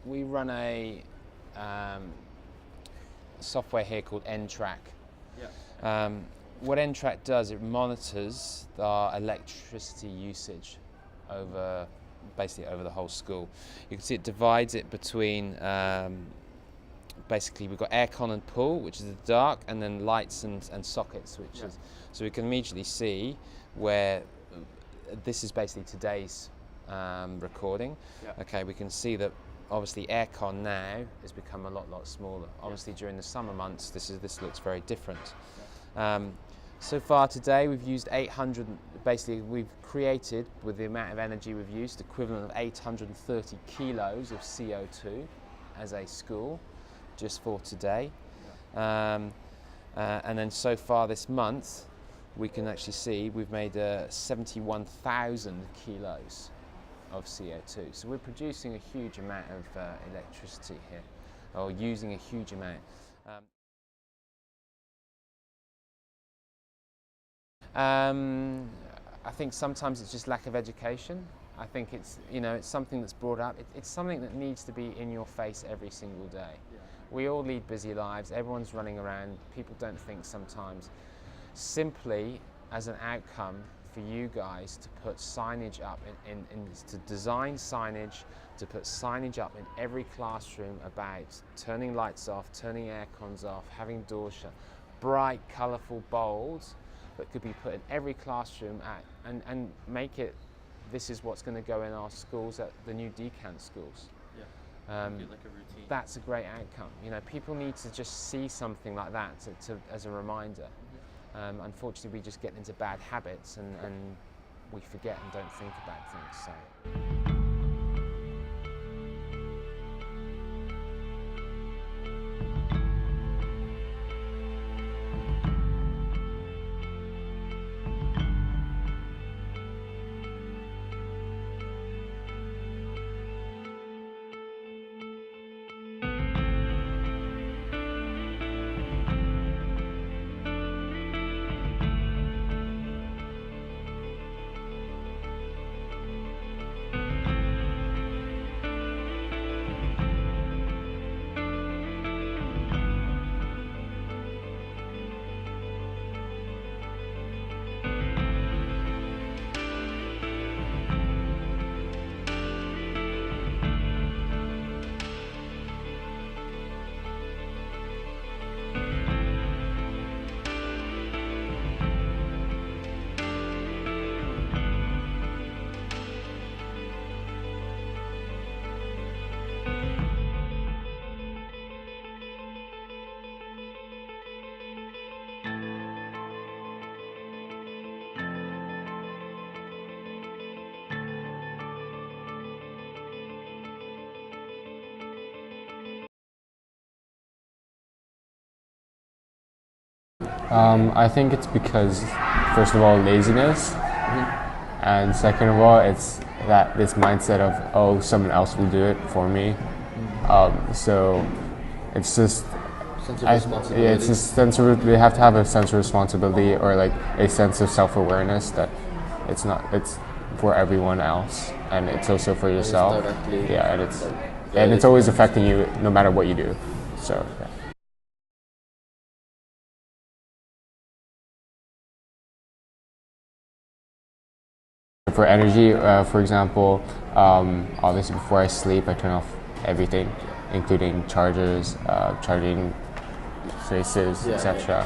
we run a software here called N-Track. Yeah. What N-Track does, it monitors our electricity usage basically over the whole school. You can see it divides it between basically we've got aircon and pool, which is the dark, and then lights and sockets, which is, so we can immediately see where this is basically today's recording. Yeah. Okay, we can see that obviously aircon now has become a lot smaller. Obviously during the summer months this looks very different. So far today we've used 800, basically we've created, with the amount of energy we've used, equivalent of 830 kilos of CO2 as a school, just for today. And then so far this month we can actually see we've made 71,000 kilos of CO2. So we're producing a huge amount of electricity here, or using a huge amount. I think sometimes it's just lack of education. I think it's, it's something that's brought up. It's something that needs to be in your face every single day. Yeah. We all lead busy lives. Everyone's running around. People don't think sometimes. Simply as an outcome for you guys to put signage up, to design signage, to put signage up in every classroom about turning lights off, turning air cons off, having doors shut, bright, colourful, bold, that could be put in every classroom and make it, this is what's going to go in our schools at the new decant schools. Yeah. Like a routine. That's a great outcome. People need to just see something like that as a reminder. Mm-hmm. Unfortunately, we just get into bad habits and we forget and don't think about things. So. I think it's because, first of all, laziness, and second of all, it's this mindset of, oh, someone else will do it for me. So it's just sense of responsibility. it's just they have to have a sense of responsibility, or like a sense of self-awareness that it's for everyone else, and it's also for yourself. And it's always affecting you no matter what you do. So. Yeah. For energy, for example, obviously before I sleep, I turn off everything, including chargers, charging traces, etc.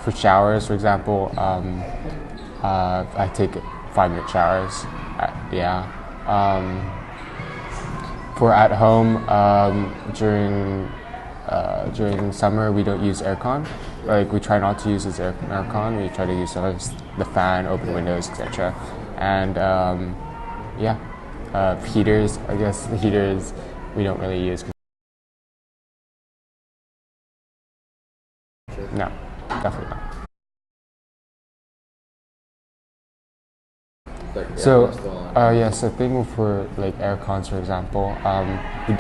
For showers, for example, I take 5-minute showers. For at home, during summer, we don't use aircon. Like, we try not to use aircon. We try to use the fan, open windows, etc. And heaters. I guess the heaters we don't really use. No, definitely not. So, yes, I think for like aircons, for example, we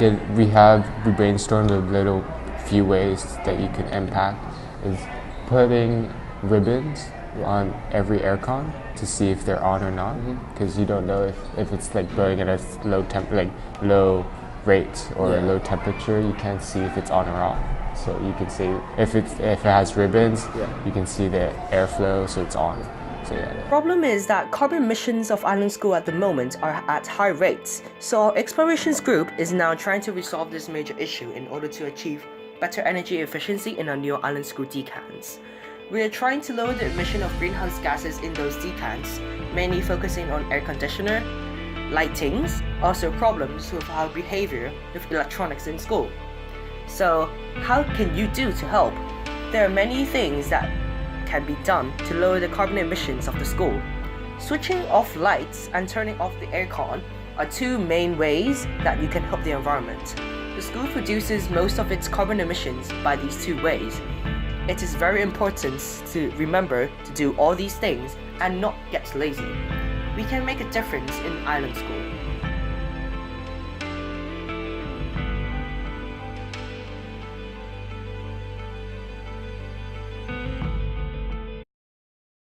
brainstormed a few ways that you can impact is putting ribbons, on every aircon to see if they're on or not, because you don't know if it's like blowing at a low rate or a low temperature. You can't see if it's on or off. So you can see if it has ribbons, you can see the airflow, so it's on. So Problem is that carbon emissions of Island School at the moment are at high rates. So our explorations group is now trying to resolve this major issue in order to achieve better energy efficiency in our new Island School decants. We are trying to lower the emission of greenhouse gases in those decants, mainly focusing on air conditioner, lightings, also problems with our behavior with electronics in school. So how can you do to help? There are many things that can be done to lower the carbon emissions of the school. Switching off lights and turning off the aircon are two main ways that you can help the environment. The school produces most of its carbon emissions by these two ways. It is very important to remember to do all these things and not get lazy. We can make a difference in Island School.